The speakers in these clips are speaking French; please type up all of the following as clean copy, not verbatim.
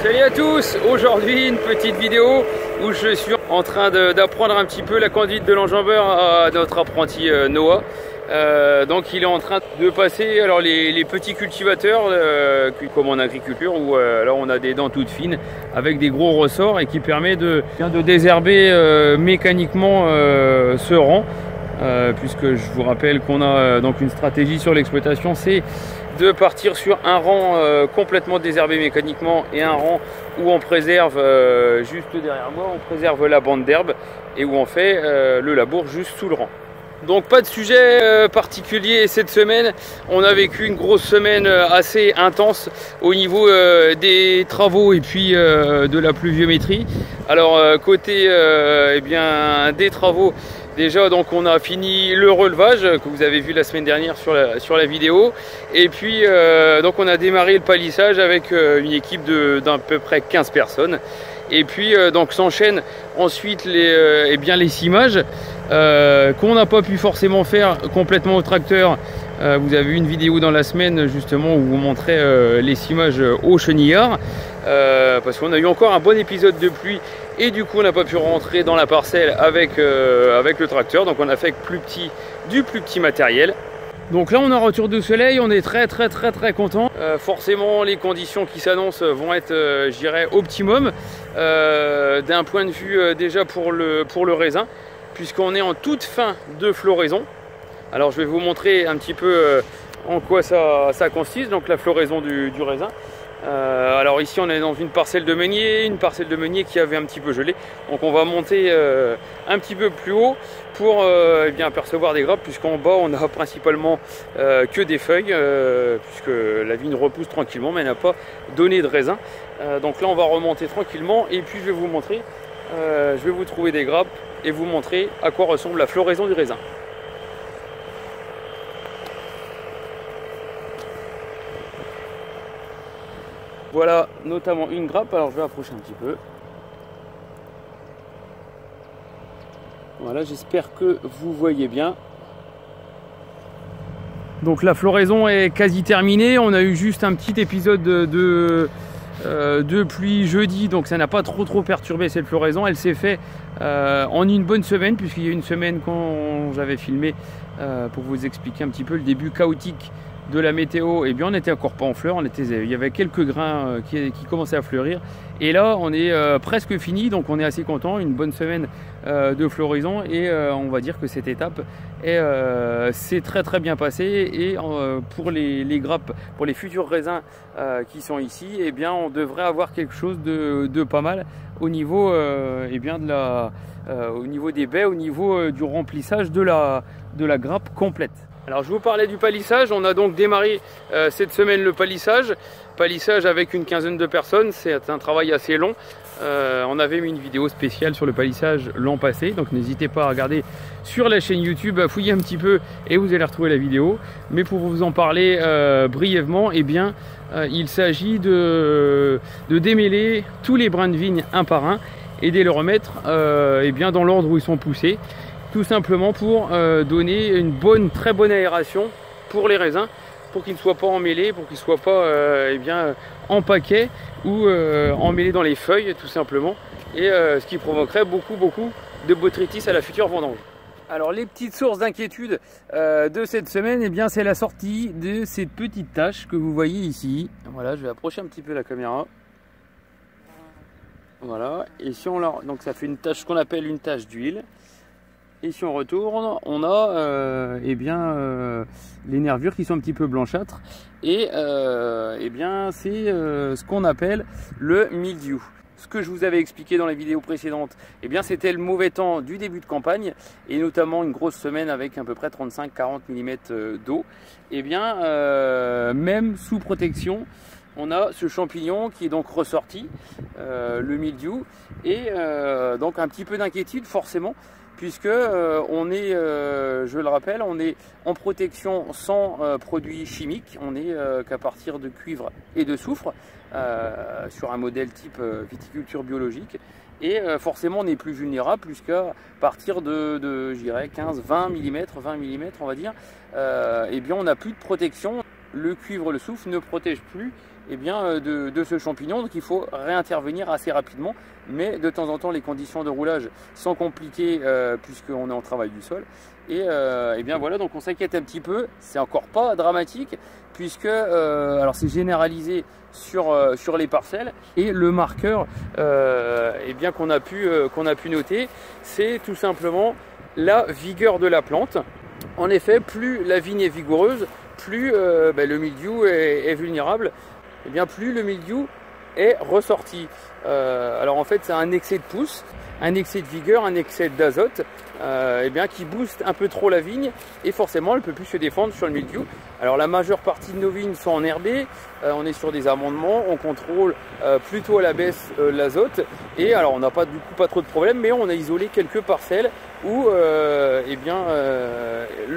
Salut à tous, aujourd'hui une petite vidéo où je suis en train d'apprendre un petit peu la conduite de l'enjambeur à notre apprenti Noah. Donc il est en train de passer alors les petits cultivateurs comme en agriculture où là on a des dents toutes fines avec des gros ressorts et qui permet de désherber mécaniquement ce rang. Puisque je vous rappelle qu'on a donc une stratégie sur l'exploitation, c'est de partir sur un rang complètement désherbé mécaniquement et un rang où on préserve juste derrière moi, on préserve la bande d'herbe et où on fait le labour juste sous le rang. Donc pas de sujet particulier cette semaine, on a vécu une grosse semaine assez intense au niveau des travaux et puis de la pluviométrie. Alors côté des travaux, déjà donc on a fini le relevage que vous avez vu la semaine dernière sur la vidéo et puis donc on a démarré le palissage avec une équipe d'à peu près 15 personnes et puis donc s'enchaînent ensuite les cimages qu'on n'a pas pu forcément faire complètement au tracteur. Vous avez vu une vidéo dans la semaine justement où vous montrez les cimages au chenillard parce qu'on a eu encore un bon épisode de pluie et du coup on n'a pas pu rentrer dans la parcelle avec le tracteur, donc on a fait avec du plus petit matériel. Donc là on a un retour de soleil, on est très content. Forcément les conditions qui s'annoncent vont être je dirais optimum d'un point de vue déjà pour le raisin, puisqu'on est en toute fin de floraison. Alors je vais vous montrer un petit peu en quoi ça consiste, donc la floraison du raisin. Alors ici on est dans une parcelle de meunier qui avait un petit peu gelé, donc on va monter un petit peu plus haut pour apercevoir des grappes, puisqu'en bas on a principalement que des feuilles, puisque la vigne repousse tranquillement mais elle n'a pas donné de raisin. Donc là on va remonter tranquillement et puis je vais vous montrer, je vais vous trouver des grappes et vous montrer à quoi ressemble la floraison du raisin. Voilà notamment une grappe, alors je vais approcher un petit peu. Voilà, j'espère que vous voyez bien. Donc la floraison est quasi terminée, on a eu juste un petit épisode de pluie jeudi, donc ça n'a pas trop perturbé cette floraison. Elle s'est faite en une bonne semaine, puisqu'il y a une semaine quand j'avais filmé pour vous expliquer un petit peu le début chaotique de la météo, et bien on n'était encore pas en fleurs, il y avait quelques grains qui commençaient à fleurir, et là on est presque fini, donc on est assez content. Une bonne semaine de floraison et on va dire que cette étape s'est très bien passée, et pour les grappes, pour les futurs raisins qui sont ici, et bien on devrait avoir quelque chose de pas mal au niveau au niveau des baies, au niveau du remplissage de la grappe complète. Alors je vous parlais du palissage, on a donc démarré cette semaine le palissage avec une quinzaine de personnes. C'est un travail assez long. On avait mis une vidéo spéciale sur le palissage l'an passé, donc n'hésitez pas à regarder sur la chaîne YouTube, à fouiller un petit peu et vous allez retrouver la vidéo. Mais pour vous en parler brièvement, eh bien, il s'agit de démêler tous les brins de vigne un par un et de les remettre dans l'ordre où ils sont poussés. Tout simplement pour donner une très bonne aération pour les raisins, pour qu'ils ne soient pas emmêlés, pour qu'ils ne soient pas en paquet ou emmêlés dans les feuilles tout simplement, et ce qui provoquerait beaucoup de botrytis à la future vendange. Alors les petites sources d'inquiétude de cette semaine, eh bien c'est la sortie de ces petites taches que vous voyez ici. Voilà, je vais approcher un petit peu la caméra. Voilà, et si on donc ça fait une tache qu'on appelle une tache d'huile. Et si on retourne, on a les nervures qui sont un petit peu blanchâtres, et c'est ce qu'on appelle le mildiou. Ce que je vous avais expliqué dans la vidéo précédente, c'était le mauvais temps du début de campagne, et notamment une grosse semaine avec à peu près 35-40 mm d'eau. Même sous protection, on a ce champignon qui est donc ressorti, le mildiou, et donc un petit peu d'inquiétude forcément, puisque on est, je le rappelle, on est en protection sans produits chimiques, on est qu'à partir de cuivre et de soufre, sur un modèle type viticulture biologique, et forcément on est plus vulnérable, puisqu'à partir de je dirais 15-20 mm on va dire, on n'a plus de protection. le cuivre, le soufre ne protège plus de ce champignon, donc il faut réintervenir assez rapidement, mais de temps en temps les conditions de roulage sont compliquées puisqu'on est en travail du sol, et bien voilà, donc on s'inquiète un petit peu. C'est encore pas dramatique puisque alors c'est généralisé sur les parcelles, et le marqueur qu'on a pu noter, c'est tout simplement la vigueur de la plante. En effet, plus la vigne est vigoureuse, plus le mildiou est vulnérable, et bien plus le mildiou est ressorti. Alors en fait, c'est un excès de pousse, un excès de vigueur, un excès d'azote qui booste un peu trop la vigne, et forcément elle ne peut plus se défendre sur le mildiou. Alors la majeure partie de nos vignes sont enherbées, on est sur des amendements, on contrôle plutôt à la baisse l'azote, et alors on n'a pas pas trop de problèmes, mais on a isolé quelques parcelles où le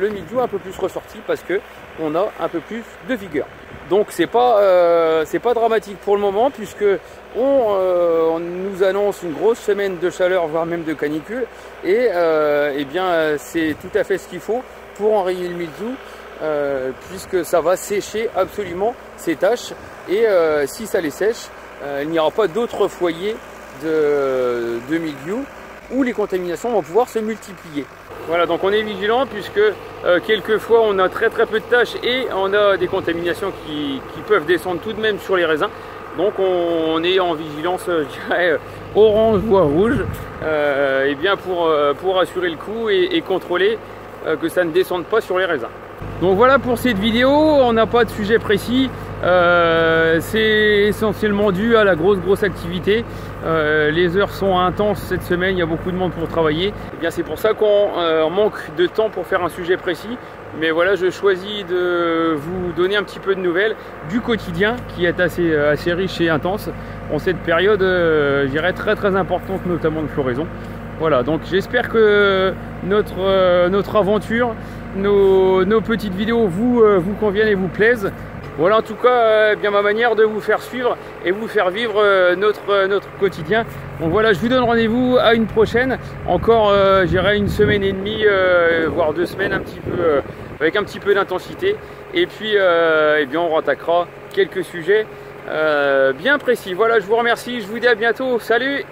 mildiou est un peu plus ressorti parce que on a un peu plus de vigueur. Donc c'est pas dramatique pour le moment, puisque on nous annonce une grosse semaine de chaleur, voire même de canicule, et c'est tout à fait ce qu'il faut pour enrayer le mildiou, puisque ça va sécher absolument ces taches, et si ça les sèche, il n'y aura pas d'autres foyers de mildiou où les contaminations vont pouvoir se multiplier. Voilà, donc on est vigilant, puisque quelquefois on a très peu de taches et on a des contaminations qui peuvent descendre tout de même sur les raisins. Donc on est en vigilance, je dirais, orange voire rouge, pour assurer le coup et contrôler que ça ne descende pas sur les raisins. Donc voilà pour cette vidéo, on n'a pas de sujet précis, c'est essentiellement dû à la grosse activité. Les heures sont intenses cette semaine, il y a beaucoup de monde pour travailler. Et bien c'est pour ça qu'on manque de temps pour faire un sujet précis. Mais voilà, je choisis de vous donner un petit peu de nouvelles du quotidien, qui est assez riche et intense en cette période, je dirais, très importante, notamment de floraison. Voilà, donc j'espère que notre aventure, nos petites vidéos vous conviennent et vous plaisent. Voilà en tout cas ma manière de vous faire suivre et vous faire vivre notre quotidien. Donc voilà, je vous donne rendez-vous à une prochaine, encore j'irai une semaine et demie, voire 2 semaines, avec un petit peu d'intensité. Et puis on rattaquera quelques sujets bien précis. Voilà, je vous remercie, je vous dis à bientôt, salut!